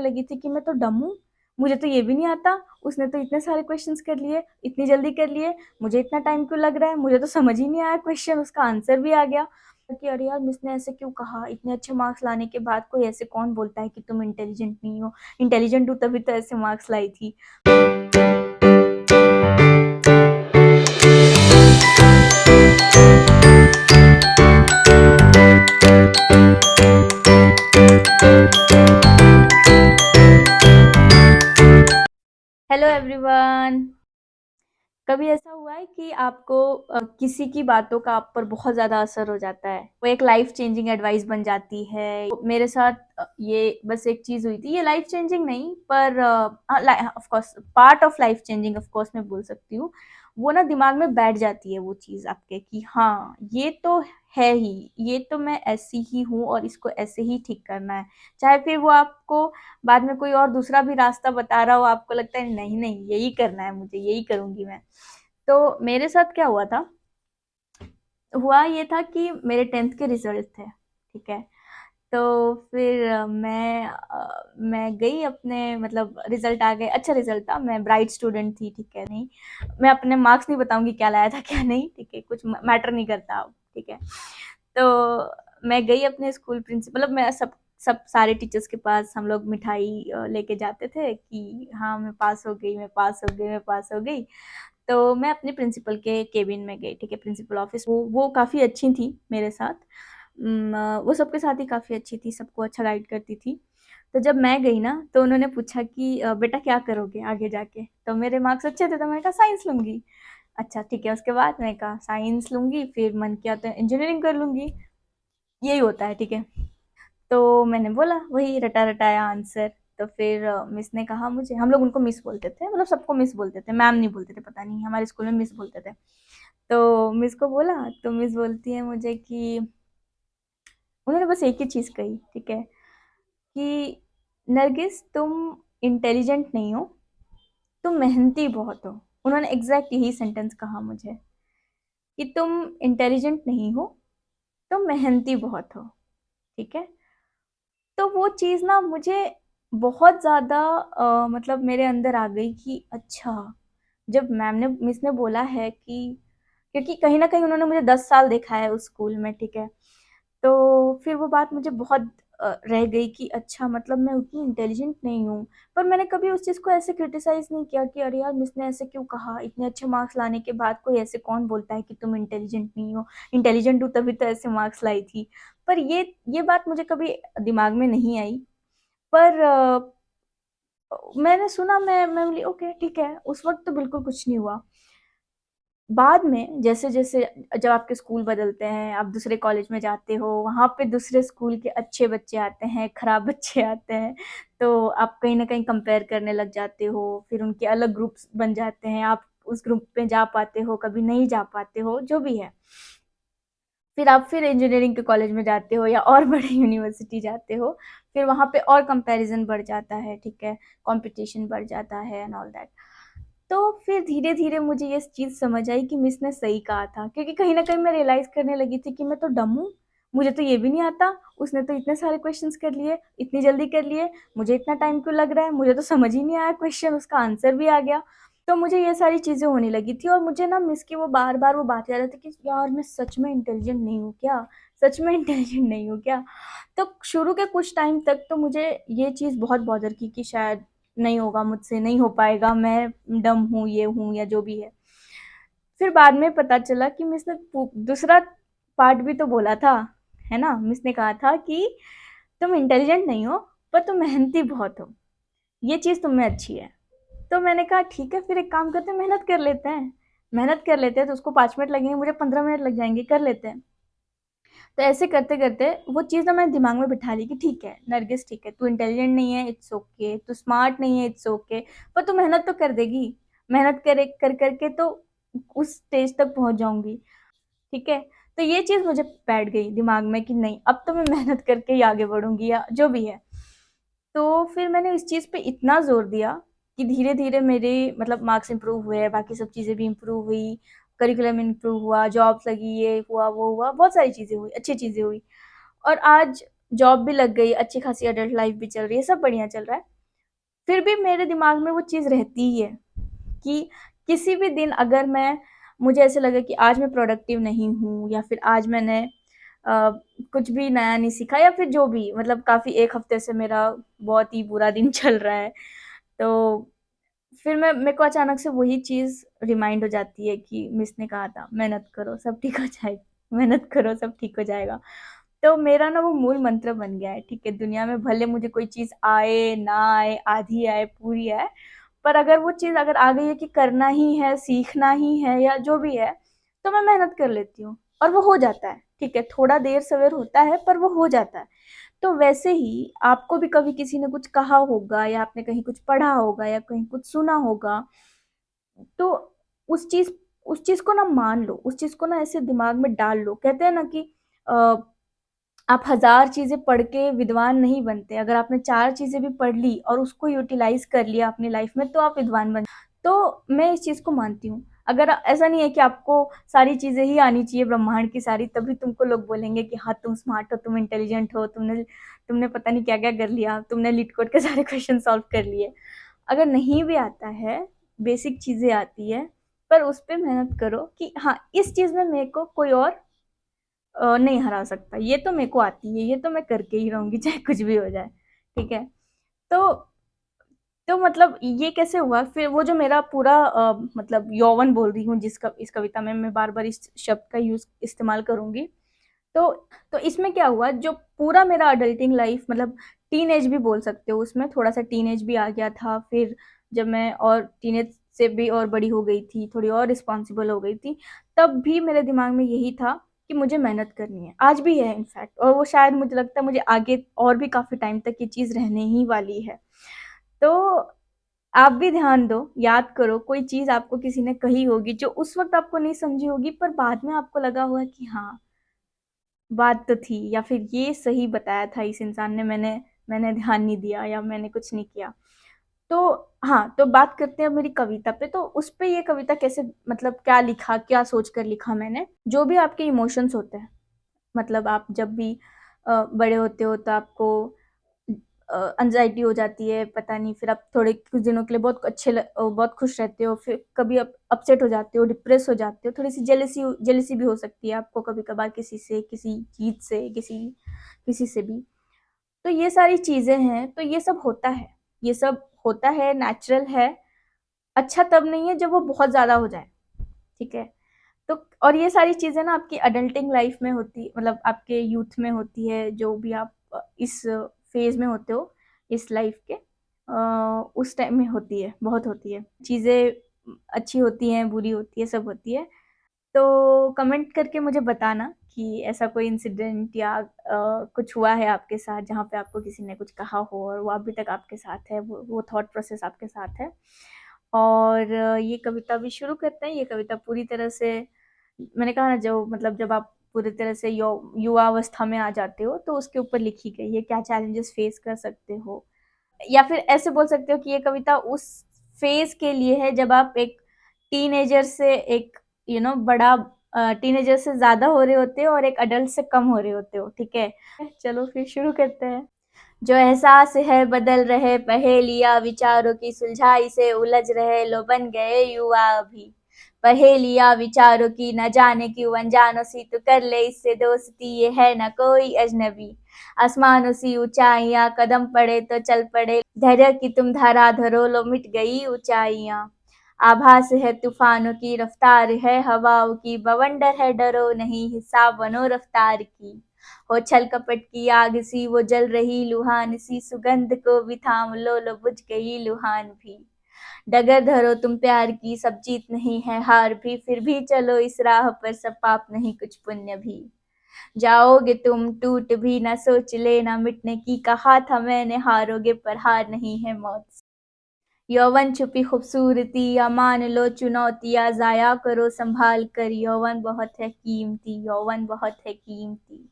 लगी थी कि मैं तो डम हूँ, मुझे तो ये भी नहीं आता, उसने तो इतने सारे क्वेश्चंस कर लिए, इतनी जल्दी कर लिए, मुझे इतना टाइम क्यों लग रहा है, मुझे तो समझ ही नहीं आया क्वेश्चन, उसका आंसर भी आ गया कि अरे यार मिस ने ऐसे क्यों कहा, इतने अच्छे मार्क्स लाने के बाद कोई ऐसे कौन बोलता है कि तुम इंटेलिजेंट नहीं हो, इंटेलिजेंट हूँ तभी तो ऐसे मार्क्स लाई थी। Hello everyone. कभी ऐसा हुआ है कि आपको किसी की बातों का आप पर बहुत ज्यादा असर हो जाता है, वो एक लाइफ चेंजिंग एडवाइस बन जाती है। तो मेरे साथ ये बस एक चीज हुई थी, ये लाइफ चेंजिंग नहीं पर of course part of life changing, of course मैं बोल सकती हूँ। वो ना दिमाग में बैठ जाती है वो चीज आपके कि हाँ ये तो है ही, ये तो मैं ऐसी ही हूँ और इसको ऐसे ही ठीक करना है। चाहे फिर वो आपको बाद में कोई और दूसरा भी रास्ता बता रहा हो, आपको लगता है नहीं नहीं यही करना है, मुझे यही करूंगी मैं। तो मेरे साथ क्या हुआ था, हुआ ये था कि मेरे 10th के रिजल्ट थे, ठीक है। तो फिर मैं गई अपने, मतलब रिजल्ट आ गए, अच्छा रिजल्ट था, मैं ब्राइट स्टूडेंट थी, ठीक है। नहीं, मैं अपने मार्क्स नहीं बताऊंगी क्या लाया था क्या नहीं, ठीक है, कुछ मैटर नहीं करता अब, ठीक है। तो मैं गई अपने स्कूल प्रिंसिपल, मतलब मैं सब सब सारे टीचर्स के पास हम लोग मिठाई लेके जाते थे कि हाँ मैं पास हो गई, मैं पास हो गई, मैं पास हो गई। तो मैं अपने प्रिंसिपल के केबिन में गई, ठीक है, प्रिंसिपल ऑफिस। वो काफ़ी अच्छी थी मेरे साथ। वो सबके साथ ही काफ़ी अच्छी थी, सबको अच्छा गाइड करती थी। तो जब मैं गई ना तो उन्होंने पूछा कि बेटा क्या करोगे आगे जाके, तो मेरे मार्क्स अच्छे थे तो मैंने कहा साइंस लूंगी। अच्छा ठीक है, उसके बाद मैंने कहा साइंस लूंगी, फिर मन किया तो इंजीनियरिंग कर लूंगी, यही होता है, ठीक है। तो मैंने बोला वही रटा रटाया आंसर। तो फिर मिस ने कहा मुझे, हम लोग उनको मिस बोलते थे, मतलब सबको मिस बोलते थे, मैम नहीं बोलते थे, पता नहीं हमारे स्कूल में मिस बोलते थे। तो मिस को बोला तो मिस बोलती है मुझे कि उन्होंने बस एक ही चीज़ कही, ठीक है, कि नरगिस तुम इंटेलिजेंट नहीं हो, तुम मेहनती बहुत हो। उन्होंने एग्जैक्ट यही सेंटेंस कहा मुझे कि तुम इंटेलिजेंट नहीं हो, तुम मेहनती बहुत हो, ठीक है। तो वो चीज़ ना मुझे बहुत ज़्यादा मतलब मेरे अंदर आ गई कि अच्छा, जब मैम ने मिस ने बोला है कि, क्योंकि कहीं ना कहीं उन्होंने मुझे 10 साल देखा है उस स्कूल में, ठीक है। तो फिर वो बात मुझे बहुत रह गई कि अच्छा मतलब मैं उतनी इंटेलिजेंट नहीं हूँ। पर मैंने कभी उस चीज़ को ऐसे क्रिटिसाइज नहीं किया कि अरे यार मिस ने ऐसे क्यों कहा, इतने अच्छे मार्क्स लाने के बाद कोई ऐसे कौन बोलता है कि तुम इंटेलिजेंट नहीं हो, इंटेलिजेंट हूँ तभी तो ऐसे मार्क्स लाई थी। पर ये बात मुझे कभी दिमाग में नहीं आई। पर मैंने सुना, मैं बोली ओके ठीक है, उस वक्त तो बिल्कुल कुछ नहीं हुआ। बाद में जैसे जैसे जब आपके स्कूल बदलते हैं, आप दूसरे कॉलेज में जाते हो, वहाँ पे दूसरे स्कूल के अच्छे बच्चे आते हैं, खराब बच्चे आते हैं, तो आप कहीं ना कहीं कंपेयर करने लग जाते हो, फिर उनके अलग ग्रुप्स बन जाते हैं, आप उस ग्रुप में जा पाते हो, कभी नहीं जा पाते हो, जो भी है। फिर आप फिर इंजीनियरिंग के कॉलेज में जाते हो या और बड़े यूनिवर्सिटी जाते हो, फिर वहाँ पे और कंपैरिजन बढ़ जाता है, ठीक है, कंपटीशन बढ़ जाता है एंड ऑल दैट। तो फिर धीरे धीरे मुझे ये चीज़ समझ आई कि मिस ने सही कहा था, क्योंकि कहीं ना कहीं मैं रियलाइज करने लगी थी कि मैं तो डम हूँ, मुझे तो ये भी नहीं आता, उसने तो इतने सारे क्वेश्चंस कर लिए, इतनी जल्दी कर लिए, मुझे इतना टाइम क्यों लग रहा है, मुझे तो समझ ही नहीं आया क्वेश्चन, उसका आंसर भी आ गया। तो मुझे ये सारी चीज़ें होने लगी थी और मुझे ना मिस की वो बार बार वो बात याद आती कि यार मैं सच में इंटेलिजेंट नहीं हूँ क्या, सच में इंटेलिजेंट नहीं हूँ क्या। तो शुरू के कुछ टाइम तक तो मुझे ये चीज़ बहुत बॉदर की कि शायद नहीं होगा मुझसे, नहीं हो पाएगा, मैं डम हूँ, ये हूँ या जो भी है। फिर बाद में पता चला कि मिस ने दूसरा पार्ट भी तो बोला था, है ना, मिस ने कहा था कि तुम इंटेलिजेंट नहीं हो पर तुम मेहनती बहुत हो, ये चीज़ तुम में अच्छी है। तो मैंने कहा ठीक है, फिर एक काम करते हैं, मेहनत कर लेते हैं, मेहनत कर लेते हैं, तो उसको 5 मिनट लगेंगे, मुझे 15 मिनट लग जाएंगे, कर लेते हैं। तो ऐसे करते करते वो चीज़ ना मैंने दिमाग में बिठा ली कि ठीक है नरगिस, ठीक है, तू इंटेलिजेंट नहीं है, इट्स ओके, तू स्मार्ट नहीं है, इट्स ओके, पर तू मेहनत तो कर देगी, मेहनत करे कर करके तो उस स्टेज तक पहुंच जाऊंगी, ठीक है। तो ये चीज़ मुझे बैठ गई दिमाग में कि नहीं, अब तो मैं मेहनत करके ही आगे बढ़ूंगी या जो भी है। तो फिर मैंने इस चीज़ पे इतना ज़ोर दिया कि धीरे धीरे मेरे मतलब मार्क्स इंप्रूव हुए, बाकी सब चीज़ें भी इंप्रूव हुई, करिकुलम इंप्रूव हुआ, जॉब्स लगी, ये हुआ वो हुआ, बहुत सारी चीज़ें हुई, अच्छी चीज़ें हुई। और आज जॉब भी लग गई, अच्छी खासी एडल्ट लाइफ भी चल रही है, सब बढ़िया चल रहा है। फिर भी मेरे दिमाग में वो चीज़ रहती ही है कि किसी भी दिन अगर मुझे ऐसे लगे कि आज मैं प्रोडक्टिव नहीं हूँ, या फिर आज मैंने कुछ भी नया नहीं सीखा, या फिर जो भी, मतलब काफ़ी 1 हफ्ते से मेरा बहुत ही बुरा दिन चल रहा है, तो फिर मेरे को अचानक से वही चीज़ रिमाइंड हो जाती है कि मिस ने कहा था, मेहनत करो सब ठीक हो जाएगा, मेहनत करो सब ठीक हो जाएगा। तो मेरा ना वो मूल मंत्र बन गया है, ठीक है? दुनिया में भले मुझे कोई चीज़ आए, ना आए, आधी आए, पूरी आए, पर अगर वो चीज़ अगर आ गई है कि करना ही है, सीखना ही है, या जो भी है, तो मैं मेहनत कर लेती हूँ और वो हो जाता है, ठीक है? थोड़ा देर-सवेर होता है, पर वो हो जाता है। तो वैसे ही आपको भी कभी किसी ने कुछ कहा होगा, या आपने कहीं कुछ पढ़ा होगा, या कहीं कुछ सुना होगा, तो उस चीज़ को ना मान लो, उस चीज़ को ना ऐसे दिमाग में डाल लो। कहते हैं ना कि अ, आप 1000 चीज़ें पढ़ के विद्वान नहीं बनते। अगर आपने 4 चीज़ें भी पढ़ ली और उसको यूटिलाइज़ कर लिया अपनी लाइफ़ में, तो आप विद्वान बन। तो मैं इस चीज़ को मानती हूँ। अगर ऐसा नहीं है कि आपको सारी चीज़ें ही आनी चाहिए ब्रह्मांड की सारी, तभी तुमको लोग बोलेंगे कि हाँ, तुम स्मार्ट हो, तुम इंटेलिजेंट हो, तुमने तुमने पता नहीं क्या-क्या कर लिया, तुमने लीट कोड के सारे क्वेश्चन सॉल्व कर लिए। अगर नहीं भी आता है, बेसिक चीज़ें आती है, पर उस पे मेहनत करो कि हाँ, इस चीज़ में मेरे को कोई और नहीं हरा सकता, ये तो मेरे को आती है, ये तो मैं करके ही रहूँगी चाहे कुछ भी हो जाए, ठीक है? तो मतलब ये कैसे हुआ? फिर वो जो मेरा पूरा मतलब यौवन बोल रही हूँ इस कविता में मैं बार-बार इस शब्द का इस्तेमाल करूँगी। तो इसमें क्या हुआ, जो पूरा मेरा अडल्टिंग लाइफ, मतलब टीनेज भी बोल सकते हो, उसमें थोड़ा-सा टीनेज भी आ गया था। फिर जब मैं और टीनेज से भी और बड़ी हो गई थी, थोड़ी और रिस्पॉन्सिबल हो गई थी, तब भी मेरे दिमाग में यही था कि मुझे मेहनत करनी है। आज भी है इनफैक्ट, और वो शायद मुझे लगता है मुझे आगे और भी काफ़ी टाइम तक ये चीज़ रहने ही वाली है। तो आप भी ध्यान दो, याद करो, कोई चीज़ आपको किसी ने कही होगी जो उस वक़्त आपको नहीं समझी होगी, पर बाद में आपको लगा होगा कि हाँ, बात तो थी, या फिर ये सही बताया था इस इंसान ने, मैंने ध्यान नहीं दिया, या मैंने कुछ नहीं किया। तो हाँ, तो बात करते हैं मेरी कविता पे, तो उस पे ये कविता कैसे, मतलब क्या लिखा, क्या सोच कर लिखा मैंने। जो भी आपके इमोशंस होते हैं, मतलब आप जब भी बड़े होते हो तो आपको एंग्जायटी हो जाती है, पता नहीं, फिर आप थोड़े कुछ दिनों के लिए बहुत खुश रहते हो, फिर कभी आप अपसेट हो जाते हो, डिप्रेस हो जाते हो, थोड़ी-सी जेलसी भी हो सकती है आपको कभी-कभार किसी से, किसी चीज़ से, किसी से भी। तो ये सारी चीज़ें हैं, तो ये सब होता है। ये सब होता है, नेचुरल है। अच्छा तब नहीं है जब वो बहुत ज़्यादा हो जाए, ठीक है? तो और ये सारी चीज़ें ना आपकी अडल्टिंग लाइफ में होती, मतलब आपके यूथ में होती है, जो भी आप इस फेज़ में होते हो, इस लाइफ के उस टाइम में होती है, बहुत होती है। चीज़ें अच्छी होती हैं, बुरी होती है, सब होती है। तो कमेंट करके मुझे बताना कि ऐसा कोई इंसिडेंट या कुछ हुआ है आपके साथ, जहाँ पे आपको किसी ने कुछ कहा हो और वो अभी तक आपके साथ है, वो थॉट प्रोसेस आपके साथ है। और ये कविता भी शुरू करते हैं। ये कविता पूरी तरह से, मैंने कहा ना, जो मतलब जब आप पूरी तरह से युवावस्था में आ जाते हो, तो उसके ऊपर लिखी गई है, क्या चैलेंजेस फेस कर सकते हो, या फिर ऐसे बोल सकते हो कि ये कविता उस फेज के लिए है जब आप एक टीनेजर से एक बड़ा टीनेजर से ज्यादा हो रहे होते हो और एक अडल्ट से कम हो रहे होते हो, ठीक है? चलो फिर शुरू करते हैं। जो एहसास है बदल रहे, पहेलियाँ विचारों की सुलझाई से उलझ रहे, लो बन गए युवा अभी। पहेलियाँ विचारों की न जाने क्यों अनजानों सी, तो कर ले इससे दोस्ती, ये है न कोई अजनबी। आसमानों सी ऊंचाइयां, कदम पड़े तो चल पड़े, धैर्य की तुम धारा धरो, लो मिट गई ऊंचाइयां। आभास है तूफानों की, रफ्तार है हवाओं की, बवंडर है डरो नहीं, हिसाब बनो रफ्तार की। हो छल कपट की आग सी, वो जल रही लुहान सी, सुगंध को भी थाम लो, लो बुझ गई लुहान भी। डगर धरो तुम प्यार की, सब जीत नहीं है हार भी, फिर भी चलो इस राह पर, सब पाप नहीं कुछ पुण्य भी। जाओगे तुम टूट भी ना, सोच लेना मिटने की, कहा था मैंने हारोगे पर हार नहीं है मौत। यौवन छुपी खूबसूरती, या मान लो चुनौतियां, जाया करो संभाल कर, यौवन बहुत है कीमती, यौवन बहुत है कीमती।